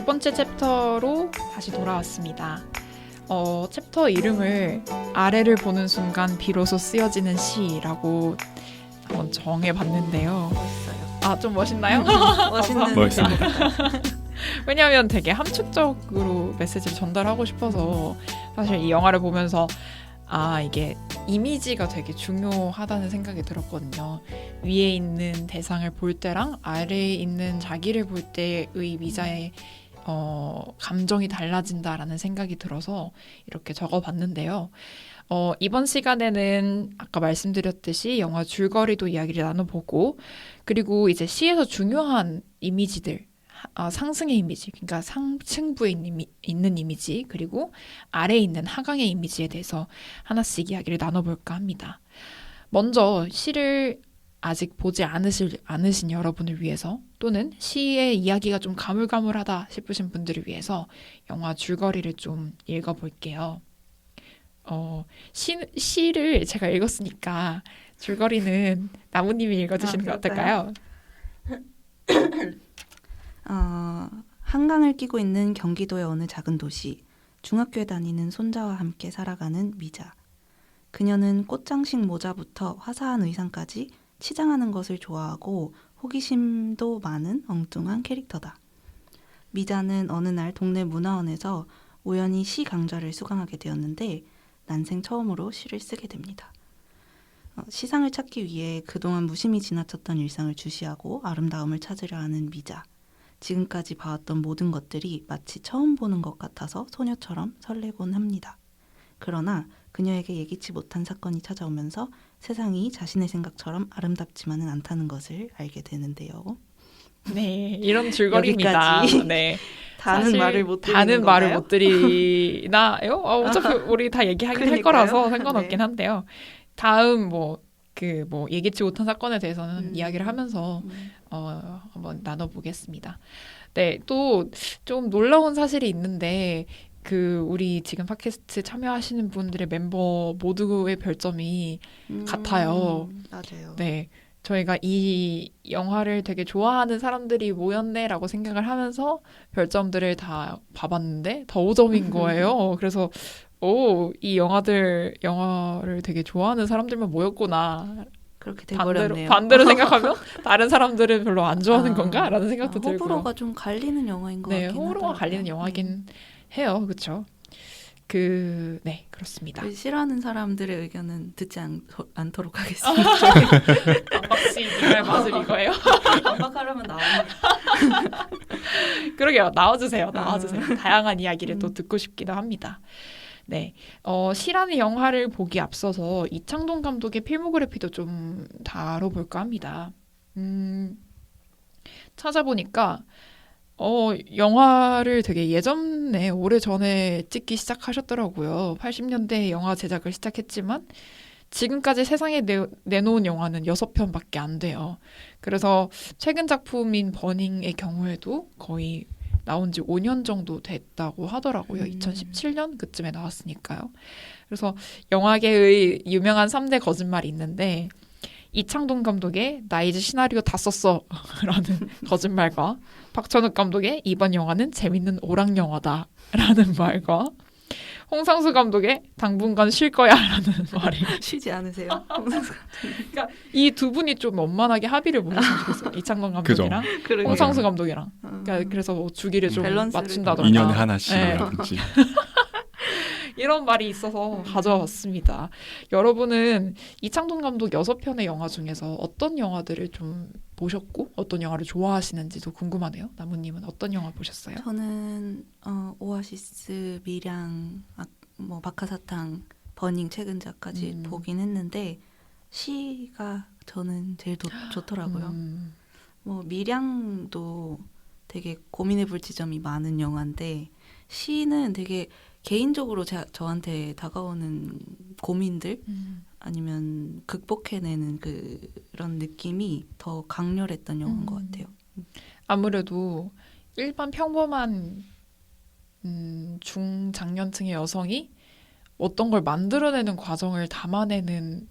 두 번째 챕터로 다시 돌아왔습니다. 챕터 이름을 아래를 보는 순간 비로소 쓰여지는 시라고 한번 정해봤는데요. 멋있어요. 아, 좀 멋있나요? 멋있는 멋있습니다. 왜냐하면 되게 함축적으로 메시지를 전달하고 싶어서 사실 이 영화를 보면서 이게 이미지가 되게 중요하다는 생각이 들었거든요. 위에 있는 대상을 볼 때랑 아래에 있는 자기를 볼 때의 미자의 감정이 달라진다라는 생각이 들어서 이렇게 적어봤는데요. 이번 시간에는 아까 말씀드렸듯이 영화 줄거리도 이야기를 나눠보고 그리고 이제 시에서 중요한 이미지들 상승의 이미지, 그러니까 상층부에 있는 이미지, 그리고 아래에 있는 하강의 이미지에 대해서 하나씩 이야기를 나눠볼까 합니다. 먼저 시를 아직 보지 않으신 여러분을 위해서 또는 시의 이야기가 좀 가물가물하다 싶으신 분들을 위해서 영화 줄거리를 좀 읽어볼게요. 시를 제가 읽었으니까 줄거리는 나무님이 읽어주시는 게 어떨까요? 한강을 끼고 있는 경기도의 어느 작은 도시. 중학교에 다니는 손자와 함께 살아가는 미자. 그녀는 꽃장식 모자부터 화사한 의상까지 치장하는 것을 좋아하고 호기심도 많은 엉뚱한 캐릭터다. 미자는 어느 날 동네 문화원에서 우연히 시 강좌를 수강하게 되었는데 난생 처음으로 시를 쓰게 됩니다. 시상을 찾기 위해 그동안 무심히 지나쳤던 일상을 주시하고 아름다움을 찾으려 하는 미자. 지금까지 봐왔던 모든 것들이 마치 처음 보는 것 같아서 소녀처럼 설레곤 합니다. 그러나 그녀에게 예기치 못한 사건이 찾아오면서 세상이 자신의 생각처럼 아름답지만은 않다는 것을 알게 되는데요. 네, 이런 줄거리입니다. 여기까지. 네, 다는 말을 못 드리는 다는 말을 건가요? 못 드리나요? 어차피 우리 다 얘기하긴 할 그러니까요. 거라서 상관없긴 네. 한데요. 다음 예기치 못한 사건에 대해서는 이야기를 하면서 한번 나눠보겠습니다. 네, 또 좀 놀라운 사실이 있는데 우리 지금 팟캐스트 참여하시는 분들의 멤버 모두의 별점이 같아요. 맞아요. 네, 저희가 이 영화를 되게 좋아하는 사람들이 모였네라고 생각을 하면서 별점들을 다 봐봤는데 더 5점인 거예요. 그래서 이 영화를 되게 좋아하는 사람들만 모였구나. 그렇게 돼버렸네요. 반대로 생각하면 다른 사람들은 별로 안 좋아하는 건가? 라는 생각도 들고요. 호불호가 좀 갈리는 영화인 것 네, 같긴 호불호가 하더라고요. 갈리는 영화긴 해요. 그렇죠? 네, 그렇습니다. 싫어하는 사람들의 의견은 듣지 않도록 하겠습니다. 박씨 이걸 맛을 이거예요? 반박하려면 나옵니다. 그러게요. 나와주세요. 다양한 이야기를 또 듣고 싶기도 합니다. 네, 시라는 영화를 보기 앞서서 이창동 감독의 필모그래피도 좀 다뤄볼까 합니다. 찾아보니까 영화를 되게 예전에 오래전에 찍기 시작하셨더라고요. 80년대에 영화 제작을 시작했지만 지금까지 세상에 내놓은 영화는 6편밖에 안 돼요. 그래서 최근 작품인 버닝의 경우에도 거의 나온 지 5년 정도 됐다고 하더라고요. 2017년 그쯤에 나왔으니까요. 그래서 영화계의 유명한 3대 거짓말이 있는데 이창동 감독의 나 이제 시나리오 다 썼어 라는 거짓말과 박찬욱 감독의 이번 영화는 재밌는 오락 영화다 라는 말과 홍상수 감독의 당분간 쉴 거야 라는 말이 쉬지 않으세요. 그러니까 이 두 분이 좀 원만하게 합의를 보셨으면 좋겠어요. 이창동 감독이랑 그러게요. 홍상수 감독이랑 그래서 주기를 좀 밸런스를 맞춘다던가 2년에 하나씩 네. 라든지. 이런 말이 있어서 가져왔습니다. 여러분은 이창동 감독 6편의 영화 중에서 어떤 영화들을 좀 보셨고 어떤 영화를 좋아하시는지도 궁금하네요. 나무님은 어떤 영화 보셨어요? 저는 오아시스, 미량, 박하사탕, 버닝 최근작까지 보긴 했는데 시가 저는 제일 좋더라고요. 미량도 되게 고민해볼 지점이 많은 영화인데 시는 되게 개인적으로 저한테 다가오는 고민들 아니면 극복해내는 그런 느낌이 더 강렬했던 영화인 것 같아요. 아무래도 일반 평범한 중장년층의 여성이 어떤 걸 만들어내는 과정을 담아내는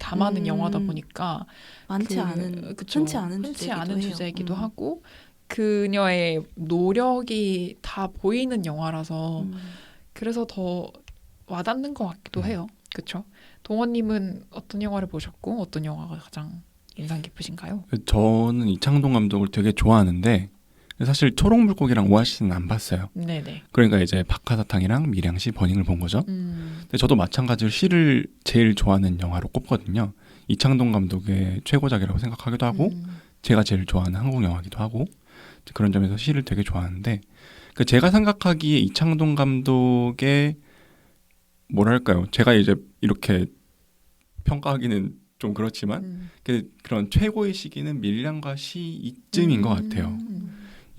영화다 보니까 흔치 않은 흔치 않은 주제이기도 주제이기도 해요. 하고 그녀의 노력이 다 보이는 영화라서 그래서 더 와닿는 것 같기도 해요. 그렇죠? 동원님은 어떤 영화를 보셨고 어떤 영화가 가장 인상 깊으신가요? 저는 이창동 감독을 되게 좋아하는데 사실 초록물고기랑 오아시스는 안 봤어요. 네네. 그러니까 이제 박하사탕이랑 밀양시 버닝을 본 거죠. 근데 저도 마찬가지로 시를 제일 좋아하는 영화로 꼽거든요. 이창동 감독의 최고작이라고 생각하기도 하고 제가 제일 좋아하는 한국 영화기도 하고 그런 점에서 시를 되게 좋아하는데 그 제가 생각하기에 이창동 감독의 뭐랄까요? 제가 이제 이렇게 평가하기는 좀 그렇지만 그런 최고의 시기는 밀양과 시 이쯤인 것 같아요.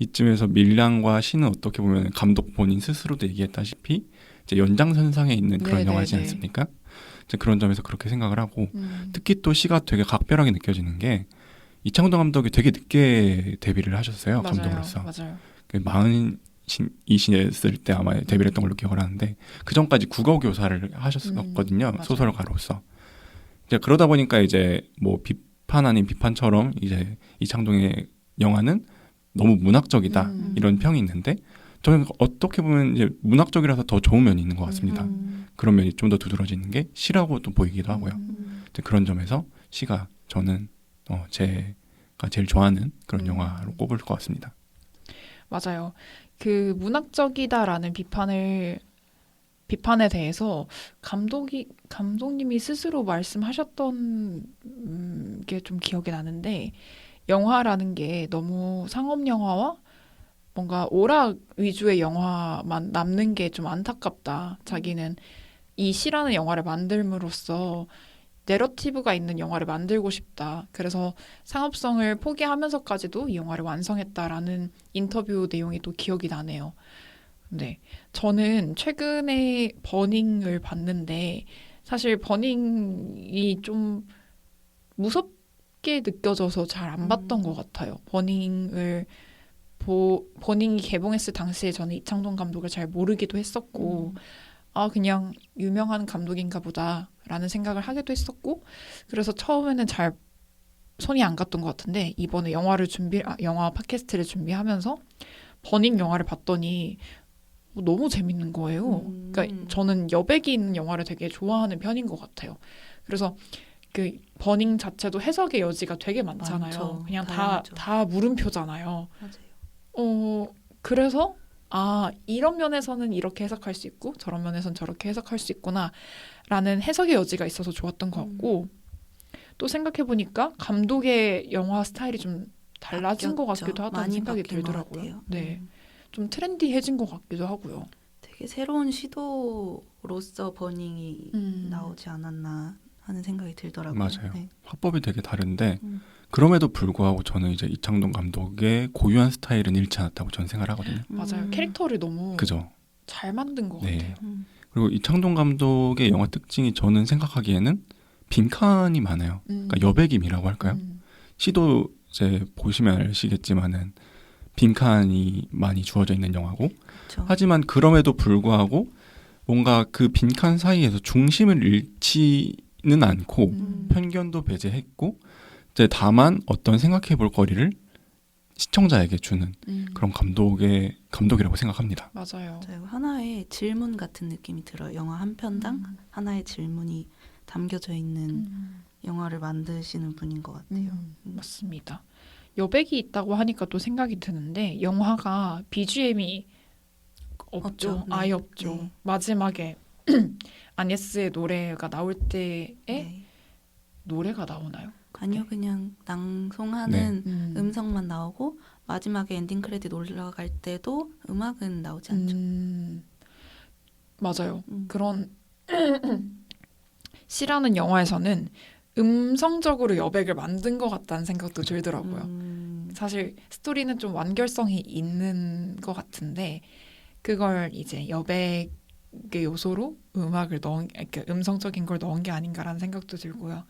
이쯤에서 밀양과 시는 어떻게 보면 감독 본인 스스로도 얘기했다시피 이제 연장선상에 있는 그런 네네네. 영화지 않습니까? 이제 그런 점에서 그렇게 생각을 하고 특히 또 시가 되게 각별하게 느껴지는 게 이창동 감독이 되게 늦게 데뷔를 하셨어요. 맞아요. 감독으로서. 맞아요. 40이셨을 때 아마 데뷔를 했던 걸로 기억을 하는데 그 전까지 국어 교사를 하셨었거든요. 맞아요. 소설가로서. 이제 그러다 보니까 이제 뭐 비판 아닌 비판처럼 이제 이창동의 영화는 너무 문학적이다 이런 평이 있는데 저는 어떻게 보면 이제 문학적이라서 더 좋은 면이 있는 것 같습니다. 그런 면이 좀 더 두드러지는 게 시라고 또 보이기도 하고요. 이제 그런 점에서 시가 저는 제가 제일 좋아하는 그런 영화로 꼽을 것 같습니다. 맞아요. 그 문학적이다라는 비판에 대해서 감독님이 스스로 말씀하셨던 게 좀 기억이 나는데 영화라는 게 너무 상업 영화와 뭔가 오락 위주의 영화만 남는 게 좀 안타깝다. 자기는 이 시라는 영화를 만들므로써 내러티브가 있는 영화를 만들고 싶다. 그래서 상업성을 포기하면서까지도 이 영화를 완성했다라는 인터뷰 내용이 또 기억이 나네요. 네. 저는 최근에 버닝을 봤는데 사실 버닝이 좀 무섭게 느껴져서 잘 안 봤던 것 같아요. 버닝이 개봉했을 당시에 저는 이창동 감독을 잘 모르기도 했었고 아 그냥 유명한 감독인가 보다라는 생각을 하기도 했었고 그래서 처음에는 잘 손이 안 갔던 것 같은데 이번에 영화 팟캐스트를 준비하면서 버닝 영화를 봤더니 너무 재밌는 거예요. 그러니까 저는 여백이 있는 영화를 되게 좋아하는 편인 것 같아요. 그래서 그 버닝 자체도 해석의 여지가 되게 많잖아요. 많죠. 그냥 다양하죠. 다 물음표잖아요. 맞아요. 그래서 아 이런 면에서는 이렇게 해석할 수 있고 저런 면에서는 저렇게 해석할 수 있구나라는 해석의 여지가 있어서 좋았던 것 같고 또 생각해보니까 감독의 영화 스타일이 좀 달라진 것 바뀌었죠. 같기도 하다는 많이 생각이 바뀐 것 들더라고요. 같아요. 네, 좀 트렌디해진 것 같기도 하고요. 되게 새로운 시도로서 버닝이 음. 나오지 않았나 하는 생각이 들더라고요. 맞아요. 네. 화법이 되게 다른데 음. 그럼에도 불구하고 저는 이제 이창동 감독의 고유한 스타일은 잃지 않았다고 저는 생각을 하거든요. 맞아요. 캐릭터를 너무 그죠? 잘 만든 것 네. 같아요. 그리고 이창동 감독의 영화 특징이 저는 생각하기에는 빈칸이 많아요. 그러니까 여백임이라고 할까요? 시도 이제 보시면 아시겠지만은 빈칸이 많이 주어져 있는 영화고 그렇죠. 하지만 그럼에도 불구하고 뭔가 그 빈칸 사이에서 중심을 잃지는 않고 편견도 배제했고 이제 다만 어떤 생각해 볼 거리를 시청자에게 주는 그런 감독이라고 생각합니다. 맞아요. 맞아요. 하나의 질문 같은 느낌이 들어요. 영화 한 편당 하나의 질문이 담겨져 있는 영화를 만드시는 분인 것 같아요. 맞습니다. 여백이 있다고 하니까 또 생각이 드는데 영화가 BGM이 없죠. 없죠. 네. 아예 없죠. 네. 마지막에 아네스의 노래가 나올 때에 네. 노래가 나오나요? 아니요, 그냥 낭송하는 음. 음성만 나오고 마지막에 엔딩 크레딧 올라갈 때도 음악은 나오지 않죠. 맞아요. 그런 시라는 영화에서는 음성적으로 여백을 만든 것 같다는 생각도 들더라고요. 사실 스토리는 좀 완결성이 있는 것 같은데 그걸 이제 여백의 요소로 이렇게 음성적인 걸 넣은 게 아닌가라는 생각도 들고요.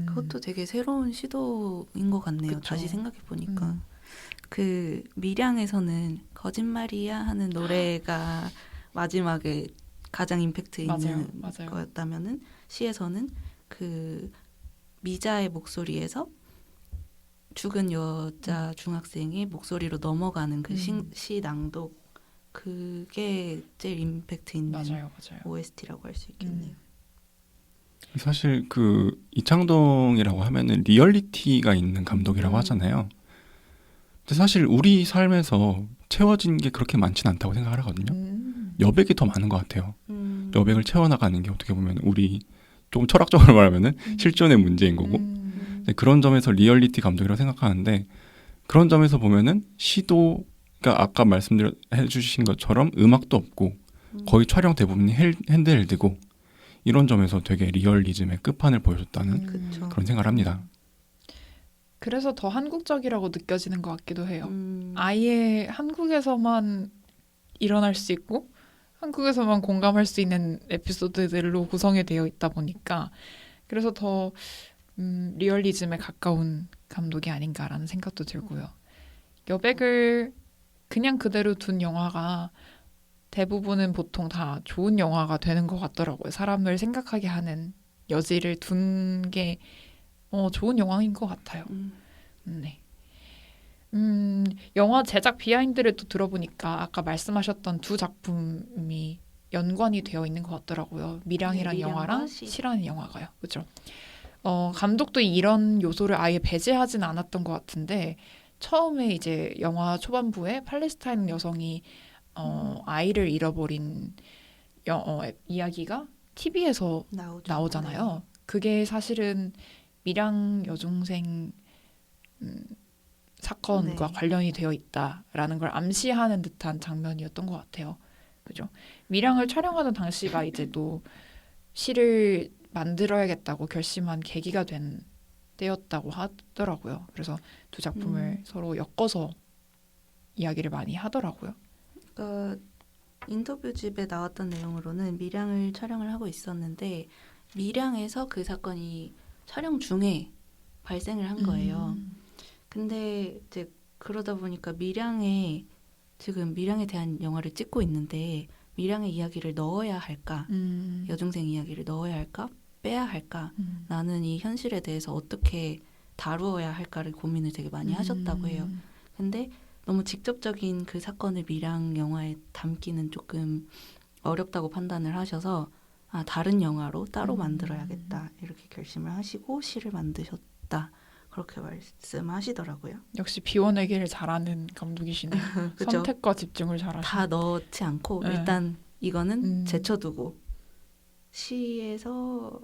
그것도 되게 새로운 시도인 것 같네요. 그쵸. 다시 생각해 보니까 그 밀양에서는 거짓말이야 하는 노래가 마지막에 가장 임팩트 있는 맞아요. 거였다면은 시에서는 그 미자의 목소리에서 죽은 여자 중학생이 목소리로 넘어가는 그 음. 시 낭독 그게 제일 임팩트 있는 맞아요. OST라고 할 수 있겠네요. 사실 그 이창동이라고 하면은 리얼리티가 있는 감독이라고 하잖아요. 근데 사실 우리 삶에서 채워진 게 그렇게 많지는 않다고 생각을 하거든요. 여백이 더 많은 것 같아요. 여백을 채워나가는 게 어떻게 보면 우리 조금 철학적으로 말하면은 실존의 문제인 거고 근데 그런 점에서 리얼리티 감독이라고 생각하는데 그런 점에서 보면은 시도 그러니까 아까 말씀해주신 것처럼 음악도 없고 거의 촬영 대부분이 핸드헬드고 이런 점에서 되게 리얼리즘의 끝판을 보여줬다는 그쵸. 그런 생각을 합니다. 그래서 더 한국적이라고 느껴지는 것 같기도 해요. 아예 한국에서만 일어날 수 있고 한국에서만 공감할 수 있는 에피소드들로 구성이 되어 있다 보니까 그래서 더 리얼리즘에 가까운 감독이 아닌가라는 생각도 들고요. 여백을 그냥 그대로 둔 영화가 대부분은 보통 다 좋은 영화가 되는 것 같더라고요. 사람을 생각하게 하는 여지를 둔 게 좋은 영화인 것 같아요. 네. 영화 제작 비하인드를 또 들어보니까 아까 말씀하셨던 두 작품이 연관이 되어 있는 것 같더라고요. 미량이란 네, 미량과 영화랑 시. 시라는 영화가요. 그죠? 감독도 이런 요소를 아예 배제하진 않았던 것 같은데 처음에 이제 영화 초반부에 팔레스타인 여성이 아이를 잃어버린 이야기가 TV에서 나오잖아요. 그게 사실은 밀양 여중생 사건과 네. 관련이 되어 있다라는 걸 암시하는 듯한 장면이었던 것 같아요. 그죠? 밀양을 촬영하던 당시가 이제 또 시를 만들어야겠다고 결심한 계기가 된 때였다고 하더라고요. 그래서 두 작품을 서로 엮어서 이야기를 많이 하더라고요. 그러니까 인터뷰집에 나왔던 내용으로는 밀양을 촬영을 하고 있었는데 밀양에서 그 사건이 촬영 중에 발생을 한 거예요. 근데 이제 그러다 보니까 지금 밀양에 대한 영화를 찍고 있는데 밀양의 이야기를 넣어야 할까? 여중생 이야기를 넣어야 할까? 빼야 할까? 나는 이 현실에 대해서 어떻게 다루어야 할까를 고민을 되게 많이 하셨다고 해요. 근데 너무 직접적인 그 사건을 밀양 영화에 담기는 조금 어렵다고 판단을 하셔서 다른 영화로 따로 만들어야겠다 이렇게 결심을 하시고 시를 만드셨다 그렇게 말씀하시더라고요. 역시 비워내기를 잘하는 감독이시네요. 그죠? 선택과 집중을 잘하시는. 다 넣지 않고 네. 일단 이거는 제쳐두고 시에서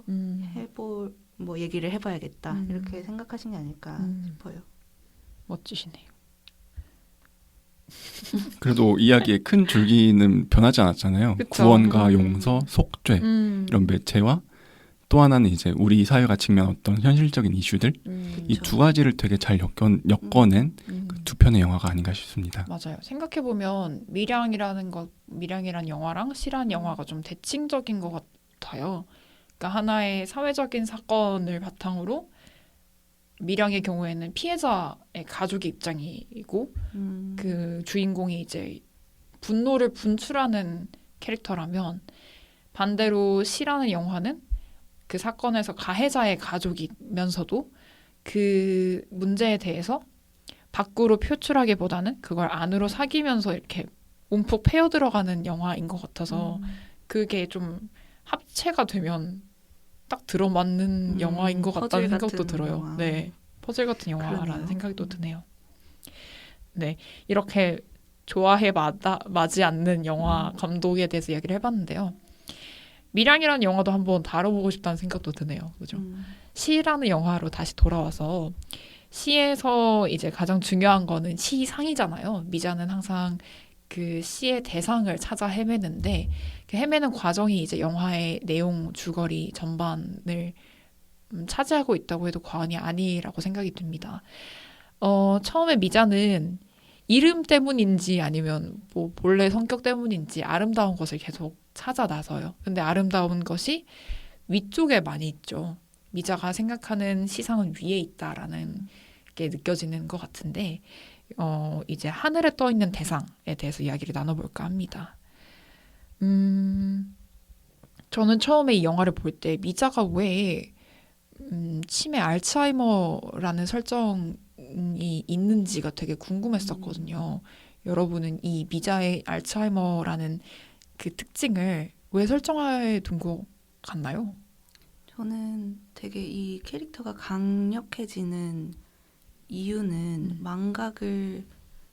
뭐 얘기를 해봐야겠다 이렇게 생각하신 게 아닐까 싶어요. 멋지시네요. 그래도 이야기의 큰 줄기는 변하지 않았잖아요. 그쵸. 구원과 용서, 속죄 이런 매체와 또 하나는 이제 우리 사회가 직면했던 현실적인 이슈들 이 두 가지를 되게 잘 엮어낸 그 두 편의 영화가 아닌가 싶습니다. 맞아요. 생각해보면 밀양이란 영화랑 시란 영화가 좀 대칭적인 것 같아요. 그러니까 하나의 사회적인 사건을 바탕으로 밀양의 경우에는 피해자의 가족의 입장이고 그 주인공이 이제 분노를 분출하는 캐릭터라면 반대로 시라는 영화는 그 사건에서 가해자의 가족이면서도 그 문제에 대해서 밖으로 표출하기보다는 그걸 안으로 사귀면서 이렇게 움푹 패여 들어가는 영화인 것 같아서 그게 좀 합체가 되면 딱 들어맞는 영화인 것 같다는 생각도 들어요. 영화. 네, 퍼즐 같은 영화라는 그러네요. 생각도 드네요. 네, 이렇게 좋아해 마지 않는 영화 감독에 대해서 이야기를 해봤는데요. 밀양이라는 영화도 한번 다뤄보고 싶다는 생각도 드네요. 그죠? 시라는 영화로 다시 돌아와서 시에서 이제 가장 중요한 거는 시상이잖아요. 미자는 항상 그 시의 대상을 찾아 헤매는데 그 헤매는 과정이 이제 영화의 내용, 줄거리 전반을 차지하고 있다고 해도 과언이 아니라고 생각이 듭니다. 처음에 미자는 이름 때문인지 아니면 뭐 본래 성격 때문인지 아름다운 것을 계속 찾아 나서요. 근데 아름다운 것이 위쪽에 많이 있죠. 미자가 생각하는 시상은 위에 있다라는 게 느껴지는 것 같은데 이제 하늘에 떠 있는 대상에 대해서 이야기를 나눠볼까 합니다. 저는 처음에 이 영화를 볼 때 미자가 왜 치매 알츠하이머라는 설정을 있는지가 되게 궁금했었거든요. 여러분은 이 미자의 알츠하이머라는 그 특징을 왜 설정해 둔 것 같나요? 저는 되게 이 캐릭터가 강력해지는 이유는 망각을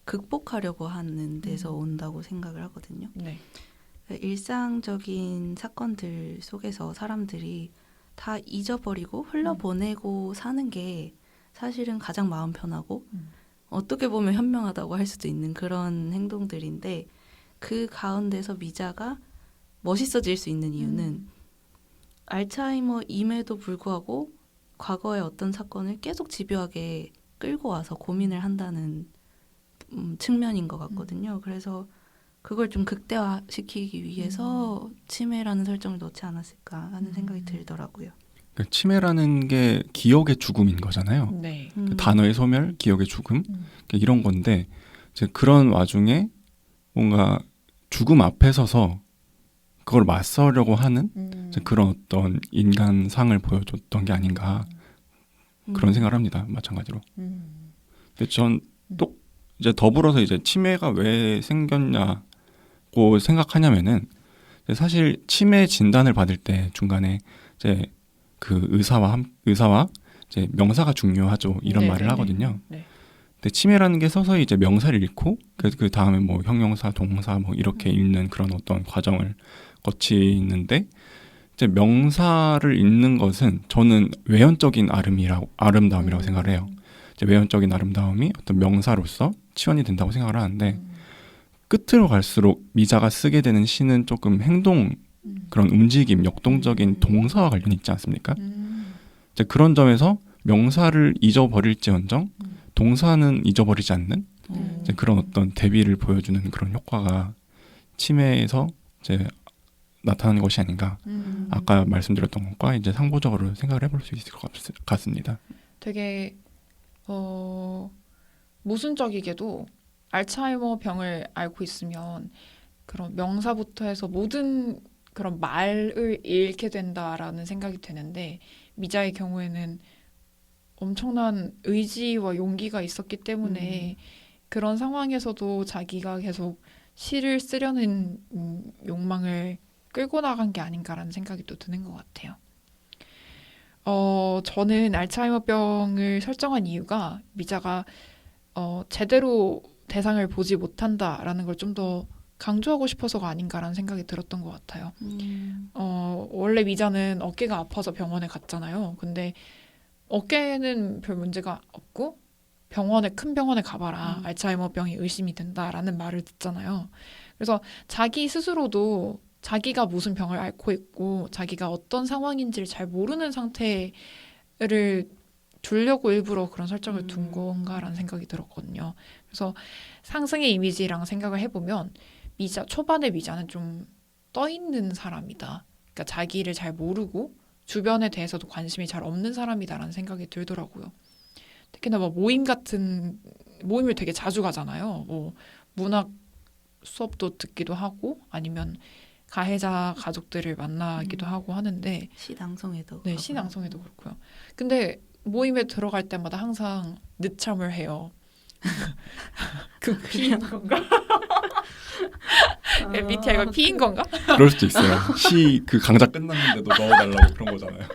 극복하려고 하는 데서 온다고 생각을 하거든요. 네. 일상적인 사건들 속에서 사람들이 다 잊어버리고 흘려보내고 사는 게 사실은 가장 마음 편하고 어떻게 보면 현명하다고 할 수도 있는 그런 행동들인데 그 가운데서 미자가 멋있어질 수 있는 이유는 알츠하이머임에도 불구하고 과거의 어떤 사건을 계속 집요하게 끌고 와서 고민을 한다는 측면인 것 같거든요. 그래서 그걸 좀 극대화시키기 위해서 치매라는 설정을 넣지 않았을까 하는 생각이 들더라고요. 그러니까 치매라는 게 기억의 죽음인 거잖아요. 네. 그 단어의 소멸, 기억의 죽음 이런 건데 이제 그런 와중에 뭔가 죽음 앞에 서서 그걸 맞서려고 하는 이제 그런 어떤 인간상을 보여줬던 게 아닌가 그런 생각을 합니다. 마찬가지로. 근데 전 또 이제 더불어서 이제 치매가 왜 생겼냐고 생각하냐면은 사실 치매 진단을 받을 때 중간에 이제 그 의사와 이제 명사가 중요하죠 이런 말을 하거든요. 네. 근데 치매라는 게 서서히 이제 명사를 잃고 그 다음에 뭐 형용사, 동사 뭐 이렇게 읽는 그런 어떤 과정을 거치는데 이제 명사를 읽는 것은 저는 외연적인 아름다움이라고 생각을 해요. 이제 외연적인 아름다움이 어떤 명사로서 치환이 된다고 생각을 하는데 끝으로 갈수록 미자가 쓰게 되는 시는 조금 행동 그런 움직임, 역동적인 동사와 관련이 있지 않습니까? 이제 그런 점에서 명사를 잊어버릴지언정 동사는 잊어버리지 않는 이제 그런 어떤 대비를 보여주는 그런 효과가 치매에서 이제 나타나는 것이 아닌가. 아까 말씀드렸던 것과 이제 상보적으로 생각을 해볼 수 있을 것 같습니다. 되게 모순적이게도 알츠하이머 병을 앓고 있으면 그런 명사부터 해서 모든 그런 말을 잃게 된다라는 생각이 드는데 미자의 경우에는 엄청난 의지와 용기가 있었기 때문에 그런 상황에서도 자기가 계속 시를 쓰려는 욕망을 끌고 나간 게 아닌가라는 생각이 또 드는 것 같아요. 저는 알츠하이머병을 설정한 이유가 미자가 제대로 대상을 보지 못한다라는 걸 좀 더 강조하고 싶어서가 아닌가라는 생각이 들었던 것 같아요. 원래 미자는 어깨가 아파서 병원에 갔잖아요. 근데 어깨는 별 문제가 없고 큰 병원에 가봐라. 알츠하이머병이 의심이 된다라는 말을 듣잖아요. 그래서 자기 스스로도 자기가 무슨 병을 앓고 있고 자기가 어떤 상황인지를 잘 모르는 상태를 두려고 일부러 그런 설정을 둔 건가라는 생각이 들었거든요. 그래서 상승의 이미지랑 생각을 해보면 초반에 미자는 좀 떠있는 사람이다. 그러니까 자기를 잘 모르고 주변에 대해서도 관심이 잘 없는 사람이다라는 생각이 들더라고요. 특히나 뭐 모임을 되게 자주 가잖아요. 뭐 문학 수업도 듣기도 하고 아니면 가해자 가족들을 만나기도 하고 하는데 시낭송에도 네, 시낭송에도 그렇고요. 근데 모임에 들어갈 때마다 항상 늦참을 해요. 피인 건가? MBTI가 P인 건가? 그럴 수도 있어요. 시 그 강좌 끝났는데도 넣어달라고 그런 거잖아요.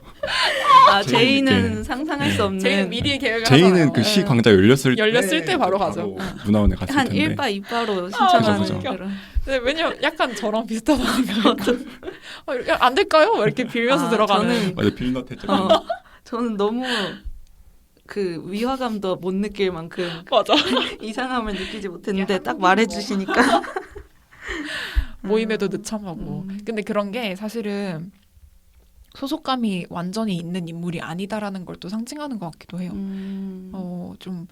제이는 상상할 수 없는. 제이는 미리 계획을 제이는 하잖아요. 그 시 강좌 열렸을 때 바로 가죠. 문화원에 갔을 한 텐데. 1바 2바로 신청하는 그죠. 그런. 네, 왜냐면 약간 저랑 비슷하다는 생각이 안 될까요? 이렇게 빌면서 들어가는. 맞아, 빌넛했죠. 저는 너무 그 위화감도 못 느낄 만큼 맞아. 이상함을 느끼지 못했는데 딱 말해주시니까 모임에도 늦참하고. 근데 그런 게 사실은 소속감이 완전히 있는 인물이 아니다라는 걸 또 상징하는 것 같기도 해요. 좀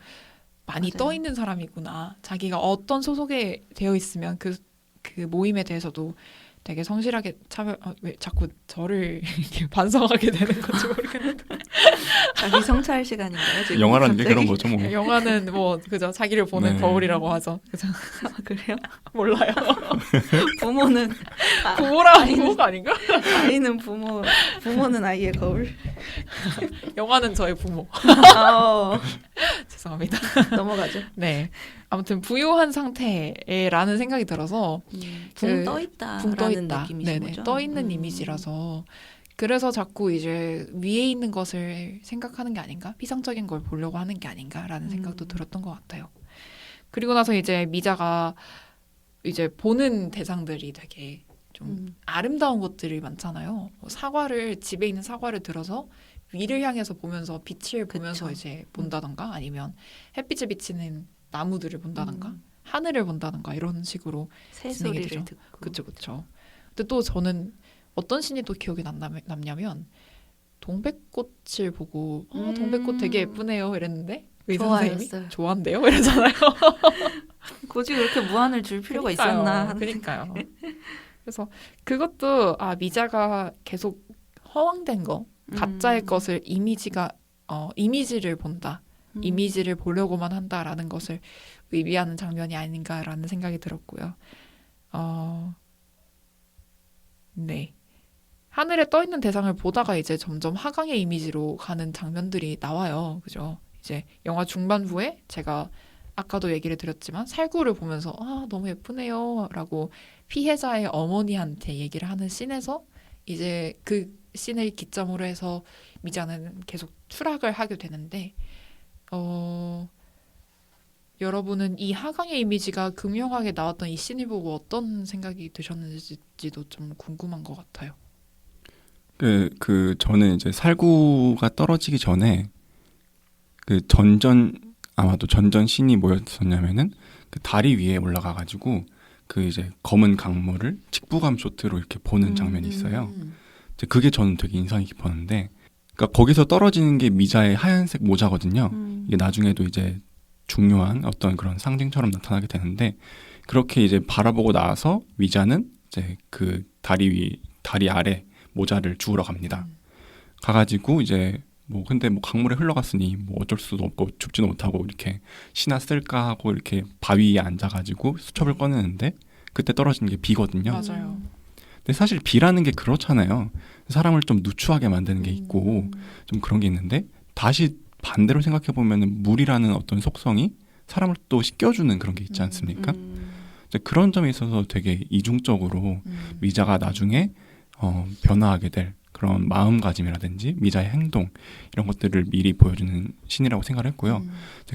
많이 맞아요. 떠 있는 사람이구나. 자기가 어떤 소속에 되어 있으면 그 모임에 대해서도 되게 성실하게 왜 자꾸 저를 이렇게 반성하게 되는 건지 모르겠는데 자기 성찰 시간인가요? 지금 영화라는 게 갑자기? 그런 거죠, 뭐. 영화는 뭐 그죠 자기를 보는 네. 거울이라고 하죠. 그죠? 아, 그래요? 몰라요. 부모는 부모가 아닌가? 아이는 부모는 아이의 거울. 영화는 저의 부모. 아, 죄송합니다. 넘어가죠. 네. 아무튼 부유한 상태라는 생각이 들어서 붕 그 떠 있다라는 붕 떠 있다. 느낌이신 네네. 거죠? 떠 있는 이미지라서 그래서 자꾸 이제 위에 있는 것을 생각하는 게 아닌가? 피상적인 걸 보려고 하는 게 아닌가라는 생각도 들었던 것 같아요. 그리고 나서 이제 미자가 이제 보는 대상들이 되게 좀 아름다운 것들이 많잖아요. 뭐 사과를 집에 있는 사과를 들어서 위를 향해서 보면서 빛을 보면서 그쵸. 이제 본다던가 아니면 햇빛을 비치는 나무들을 본다던가 음. 하늘을 본다던가 이런 식으로 새소리를 되죠. 듣고. 그쵸 그쵸. 근데 또 저는 어떤 신이 또 기억에 남냐면 동백꽃을 보고 동백꽃 되게 예쁘네요 이랬는데 의사 선생님이 좋아했어요. 좋아한대요 이러잖아요. 굳이 그렇게 무안을 줄 필요가 그러니까요. 있었나 하는 그러니까요. 그래서 그것도 미자가 계속 허황된 거 가짜의 것을 이미지를 본다. 이미지를 보려고만 한다라는 것을 의미하는 장면이 아닌가라는 생각이 들었고요. 네. 하늘에 떠 있는 대상을 보다가 이제 점점 하강의 이미지로 가는 장면들이 나와요. 그죠? 이제 영화 중반부에 제가 아까도 얘기를 드렸지만 살구를 보면서 너무 예쁘네요라고 피해자의 어머니한테 얘기를 하는 씬에서 이제 그 씬을 기점으로 해서 미자는 계속 추락을 하게 되는데 여러분은 이 하강의 이미지가 극명하게 나왔던 이 씬을 보고 어떤 생각이 드셨는지도 좀 궁금한 것 같아요. 저는 이제 살구가 떨어지기 전에 아마도 전전 신이 뭐였었냐면은 그 다리 위에 올라가가지고 그 이제 검은 강물을 직부감 쇼트로 이렇게 보는 장면이 있어요. 이제 그게 저는 되게 인상이 깊었는데, 그러니까 거기서 떨어지는 게 미자의 하얀색 모자거든요. 이게 나중에도 이제 중요한 어떤 그런 상징처럼 나타나게 되는데, 그렇게 이제 바라보고 나서 미자는 이제 그 다리 아래 모자를 주우러 갑니다. 가가지고 이제 근데 강물에 흘러갔으니 어쩔 수도 없고 줍지도 못하고 이렇게 신나 쓸까 하고 이렇게 바위에 앉아가지고 수첩을 꺼내는데 그때 떨어지는 게 비거든요. 맞아요. 근데 사실 비라는 게 그렇잖아요. 사람을 좀 누추하게 만드는 게 있고 좀 그런 게 있는데, 다시 반대로 생각해 보면은 물이라는 어떤 속성이 사람을 또 씻겨주는 그런 게 있지 않습니까? 이제 그런 점에 있어서 되게 이중적으로 미자가 나중에 변화하게 될 그런 마음가짐이라든지 미자의 행동 이런 것들을 미리 보여주는 신이라고 생각을 했고요.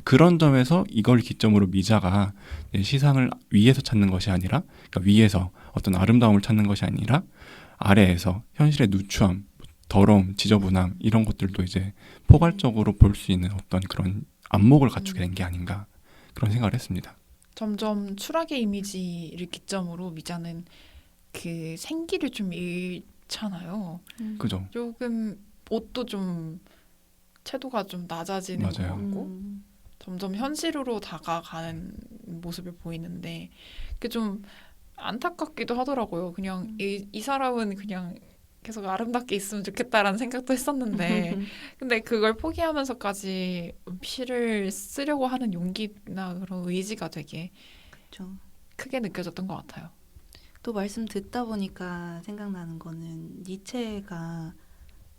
그런 점에서 이걸 기점으로 미자가 시상을 위에서 찾는 것이 아니라, 그러니까 위에서 어떤 아름다움을 찾는 것이 아니라 아래에서 현실의 누추함, 더러움, 지저분함 이런 것들도 이제 포괄적으로 볼 수 있는 어떤 그런 안목을 갖추게 된 게 아닌가 그런 생각을 했습니다. 점점 추락의 이미지를 기점으로 미자는 그 생기를 좀 잃잖아요. 그죠? 조금 옷도 좀 채도가 좀 낮아지는 것 맞아요. 같고 점점 현실으로 다가가는 모습을 보이는데 그게 좀 안타깝기도 하더라고요. 그냥 이 사람은 그냥 계속 아름답게 있으면 좋겠다라는 생각도 했었는데 근데 그걸 포기하면서까지 피를 쓰려고 하는 용기나 그런 의지가 되게 그렇죠. 크게 느껴졌던 것 같아요. 또 말씀 듣다 보니까 생각나는 거는 니체가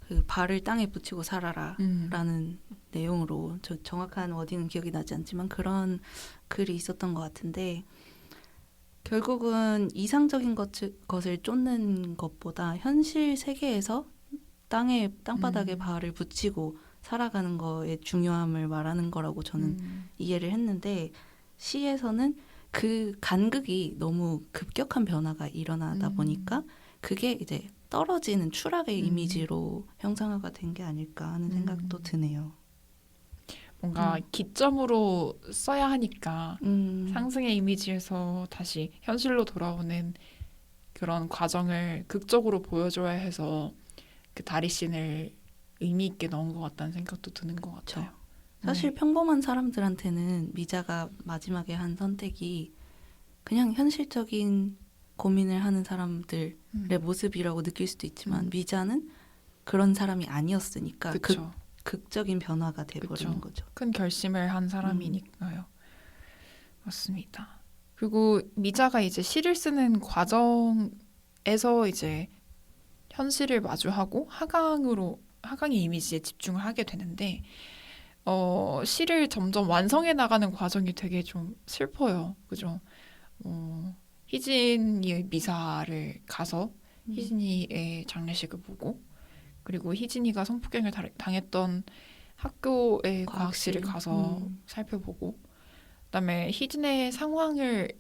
그 발을 땅에 붙이고 살아라 라는 내용으로, 저 정확한 워딩은 기억이 나지 않지만 그런 글이 있었던 것 같은데, 결국은 이상적인 것을 쫓는 것보다 현실 세계에서 땅바닥에 발을 붙이고 살아가는 거의 중요함을 말하는 거라고 저는 이해를 했는데, 시에서는 그 간극이 너무 급격한 변화가 일어나다 보니까 그게 이제 떨어지는 추락의 이미지로 형상화가 된 게 아닐까 하는 생각도 드네요. 뭔가 기점으로 써야 하니까 상승의 이미지에서 다시 현실로 돌아오는 그런 과정을 극적으로 보여줘야 해서 그 다리씬을 의미 있게 넣은 것 같다는 생각도 드는 것 같아요. 사실 평범한 사람들한테는 미자가 마지막에 한 선택이 그냥 현실적인 고민을 하는 사람들의 모습이라고 느낄 수도 있지만 미자는 그런 사람이 아니었으니까 그쵸. 극적인 변화가 돼버리는 그쵸. 거죠. 큰 결심을 한 사람이니까요. 맞습니다. 그리고 미자가 이제 시를 쓰는 과정에서 이제 현실을 마주하고 하강의 이미지에 집중을 하게 되는데 시를 점점 완성해 나가는 과정이 되게 좀 슬퍼요. 그죠? 희진이의 미사를 가서 희진이의 장례식을 보고 그리고 희진이가 성폭행을 당했던 학교의 과학실을 가서 살펴보고 그다음에 희진의 상황을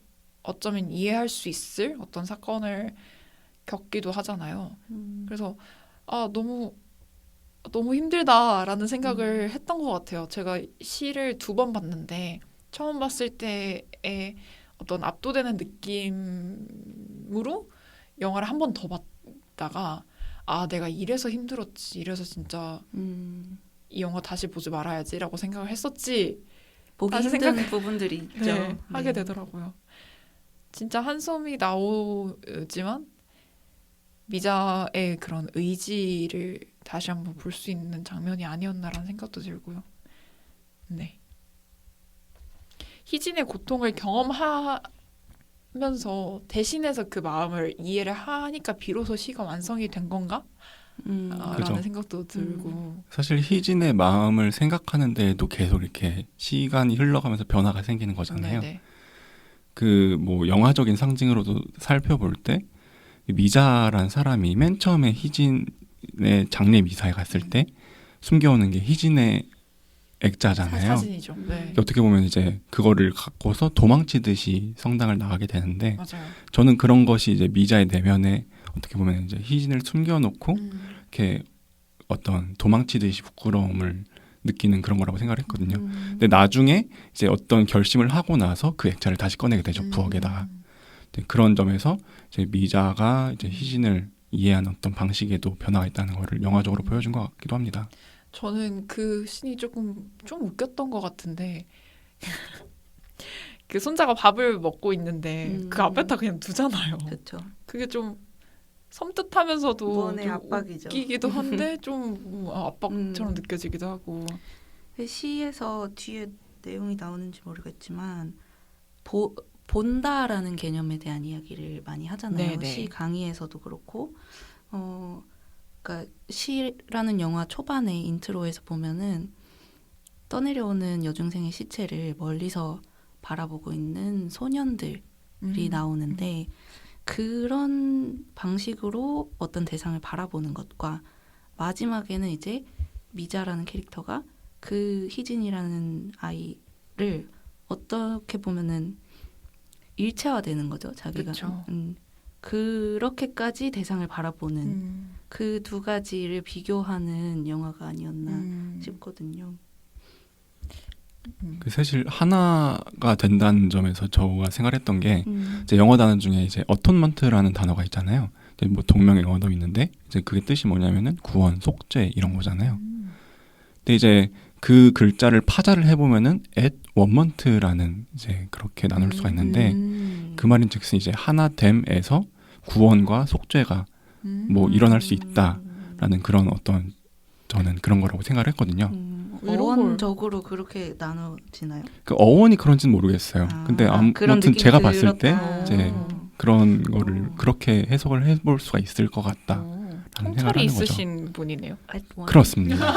어쩌면 이해할 수 있을 어떤 사건을 겪기도 하잖아요. 그래서 너무 힘들다라는 생각을 했던 것 같아요. 제가 시를 2번 봤는데 처음 봤을 때의 어떤 압도되는 느낌으로 영화를 한 번 더 봤다가 내가 이래서 힘들었지. 이래서 진짜 이 영화 다시 보지 말아야지라고 생각을 했었지. 보기 다시 힘든 부분들이 있죠. 네, 하게 되더라고요. 진짜 한숨이 나오지만 미자의 그런 의지를 다시 한번 볼 수 있는 장면이 아니었나라는 생각도 들고요. 네. 희진의 고통을 경험하면서 대신해서 그 마음을 이해를 하니까 비로소 시가 완성이 된 건가? 그죠. 라는 생각도 들고. 사실 희진의 마음을 생각하는 데에도 계속 이렇게 시간이 흘러가면서 변화가 생기는 거잖아요. 네네. 그 뭐 영화적인 상징으로도 살펴볼 때 미자란 사람이 맨 처음에 희진의 장례 미사에 갔을 때 숨겨오는 게 희진의 액자잖아요. 사진이죠. 네. 어떻게 보면 이제 그거를 갖고서 도망치듯이 성당을 나가게 되는데 맞아요. 저는 그런 것이 이제 미자의 내면에 어떻게 보면 이제 희진을 숨겨놓고 이렇게 어떤 도망치듯이 부끄러움을 느끼는 그런 거라고 생각을 했거든요. 근데 나중에 이제 어떤 결심을 하고 나서 그 액자를 다시 꺼내게 되죠. 부엌에다가. 그런 점에서 이제 미자가 이제 희진을 이해하는 어떤 방식에도 변화가 있다는 거를 영화적으로 보여준 것 같기도 합니다. 저는 그 씬이 좀 웃겼던 것 같은데 그 손자가 밥을 먹고 있는데 그 앞에다 그냥 두잖아요. 그렇죠. 그게 좀 섬뜩하면서도 무언의 좀 압박이죠. 웃기기도 한데 좀 압박처럼 느껴지기도 하고. 시에서 뒤에 내용이 나오는지 모르겠지만 본다라는 개념에 대한 이야기를 많이 하잖아요. 네네. 시 강의에서도 그렇고 그러니까 시라는 영화 초반에 인트로에서 보면은 떠내려오는 여중생의 시체를 멀리서 바라보고 있는 소년들이 나오는데 그런 방식으로 어떤 대상을 바라보는 것과 마지막에는 이제 미자라는 캐릭터가 그 희진이라는 아이를 어떻게 보면은 일체화되는 거죠. 자기가. 그렇게까지 대상을 바라보는 그 두 가지를 비교하는 영화가 아니었나 싶거든요. 그 사실 하나가 된다는 점에서 저가 생각했던 게 이제 영어 단어 중에 이제 어톤먼트라는 단어가 있잖아요. 뭐 동명의 언어 있는데 이제 그게 뜻이 뭐냐면은 구원, 속죄 이런 거잖아요. 근데 이제 그 글자를 파자를 해보면은 at one month라는 이제 그렇게 나눌 수가 있는데 그 말인즉슨 이제 하나됨에서 구원과 속죄가 뭐 일어날 수 있다라는 그런 어떤 저는 그런 거라고 생각을 했거든요. 어원적으로 그렇게 나눠지나요? 그 어원이 그런지는 모르겠어요. 근데 아무튼 제가 봤을 때 이제 그런 거를 그렇게 해석을 해볼 수가 있을 것 같다라는 생각을 통찰이 하는 거죠. 있으신 분이네요. 그렇습니다.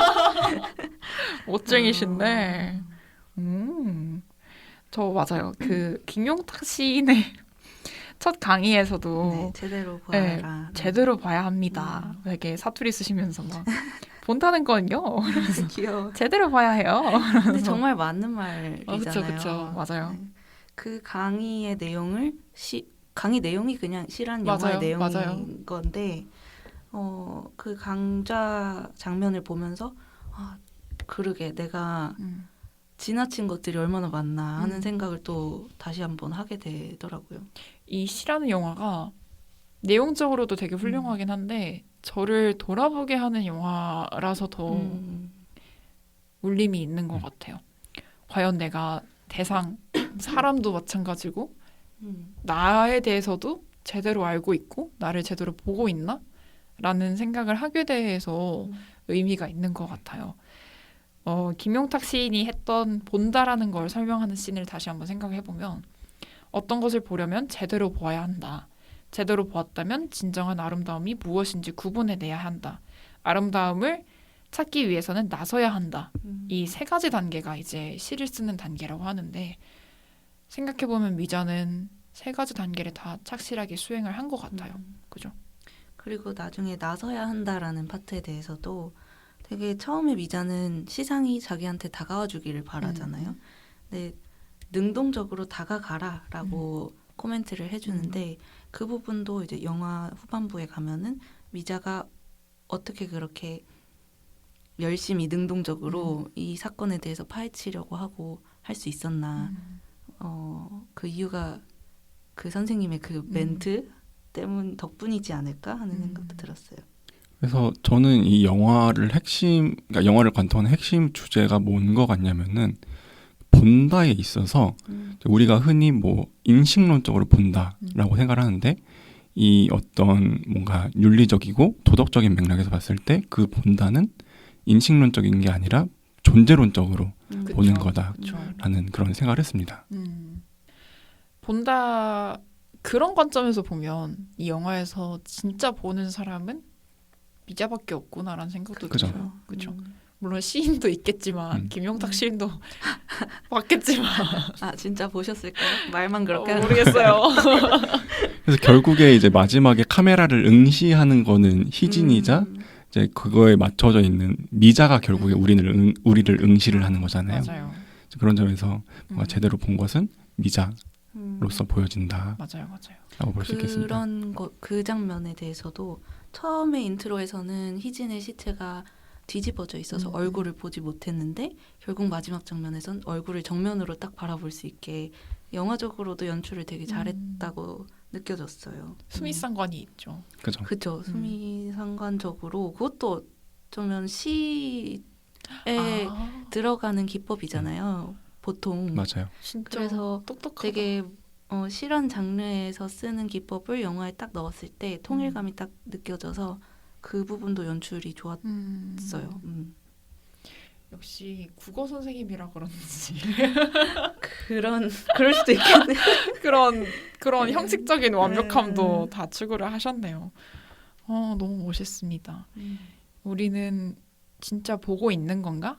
멋쟁이신데. 저 맞아요. 그 김용탁 시인의 첫 강의에서도 네, 제대로 봐라. 제대로 봐야 합니다. 되게 사투리 쓰시면서 막 본다는 건요. 귀여워. 제대로 봐야 해요. 근데 정말 맞는 말이잖아요. 그렇죠. 맞아요. 네. 그 강의의 내용을 강의 내용이 그냥 시라는 맞아요. 영화의 내용인 맞아요. 건데 그 강좌 장면을 보면서 그러게 내가 지나친 것들이 얼마나 많나 하는 생각을 또 다시 한번 하게 되더라고요. 이 시라는 영화가 내용적으로도 되게 훌륭하긴 한데 저를 돌아보게 하는 영화라서 더 울림이 있는 것 같아요. 과연 내가 사람도 마찬가지고 나에 대해서도 제대로 알고 있고 나를 제대로 보고 있나? 라는 생각을 하게 돼서 의미가 있는 것 같아요. 김용탁 시인이 했던 본다라는 걸 설명하는 씬을 다시 한번 생각해보면 어떤 것을 보려면 제대로 보아야 한다. 제대로 보았다면 진정한 아름다움이 무엇인지 구분해내야 한다. 아름다움을 찾기 위해서는 나서야 한다. 이 세 가지 단계가 이제 시를 쓰는 단계라고 하는데 생각해보면 미자는 세 가지 단계를 다 착실하게 수행을 한 것 같아요. 그죠? 그리고 나중에 나서야 한다라는 파트에 대해서도 되게 처음에 미자는 시상이 자기한테 다가와 주기를 바라잖아요. 근데 능동적으로 다가가라라고 코멘트를 해주는데 그 부분도 이제 영화 후반부에 가면은 미자가 어떻게 그렇게 열심히 능동적으로 이 사건에 대해서 파헤치려고 하고 할 수 있었나. 그 이유가 그 선생님의 그 멘트 때문 덕분이지 않을까 하는 생각도 들었어요. 그래서 저는 이 영화를 그러니까 영화를 관통하는 핵심 주제가 뭔 것 같냐면은 본다에 있어서 우리가 흔히 뭐 인식론적으로 본다라고 생각을 하는데 이 어떤 뭔가 윤리적이고 도덕적인 맥락에서 봤을 때 그 본다는 인식론적인 게 아니라 존재론적으로 보는 거다라는 그런 생각을 했습니다. 본다 그런 관점에서 보면 이 영화에서 진짜 보는 사람은 미자밖에 없구나라는 생각도 그죠. 들어요. 그렇죠. 물론 시인도 있겠지만 김용탁 시인도 맞겠지만 진짜 보셨을까요? 말만 그렇게 모르겠어요. 그래서 결국에 이제 마지막에 카메라를 응시하는 거는 희진이자 이제 그거에 맞춰져 있는 미자가 결국에 우리를 응시를 하는 거잖아요. 맞아요. 그런 점에서 뭔가 제대로 본 것은 미자로서 보여진다. 맞아요. 라고 볼 수 있겠습니다. 그런 그 장면에 대해서도 처음에 인트로에서는 희진의 시체가 뒤집어져 있어서 얼굴을 보지 못했는데 결국 마지막 장면에선 얼굴을 정면으로 딱 바라볼 수 있게 영화적으로도 연출을 되게 잘했다고 느껴졌어요. 수미상관이 있죠. 그죠. 수미상관적으로 그것도 어쩌면 시에 들어가는 기법이잖아요. 보통. 맞아요. 진짜 그래서 똑똑하다. 되게 실현 장르에서 쓰는 기법을 영화에 딱 넣었을 때 통일감이 딱 느껴져서 그 부분도 연출이 좋았어요. 역시 국어 선생님이라 그런지 그럴 수도 있겠네. 그런 형식적인 완벽함도 다 추구를 하셨네요. 너무 멋있습니다. 우리는 진짜 보고 있는 건가?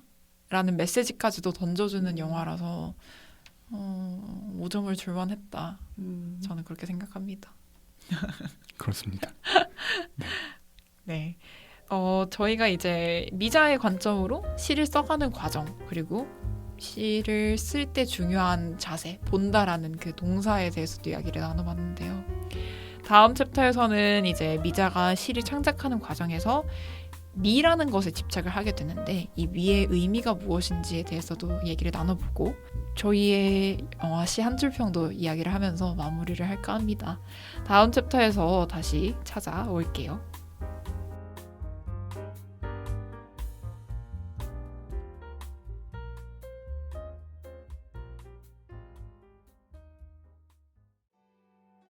라는 메시지까지도 던져주는 영화라서 5점을 줄만 했다. 저는 그렇게 생각합니다. 그렇습니다. 네. 저희가 이제 미자의 관점으로 시를 써가는 과정 그리고 시를 쓸 때 중요한 자세, 본다라는 그 동사에 대해서도 이야기를 나눠봤는데요. 다음 챕터에서는 이제 미자가 시를 창작하는 과정에서 미라는 것에 집착을 하게 되는데 이 미의 의미가 무엇인지에 대해서도 얘기를 나눠보고 저희의 영화 시 한 줄평도 이야기를 하면서 마무리를 할까 합니다. 다음 챕터에서 다시 찾아올게요.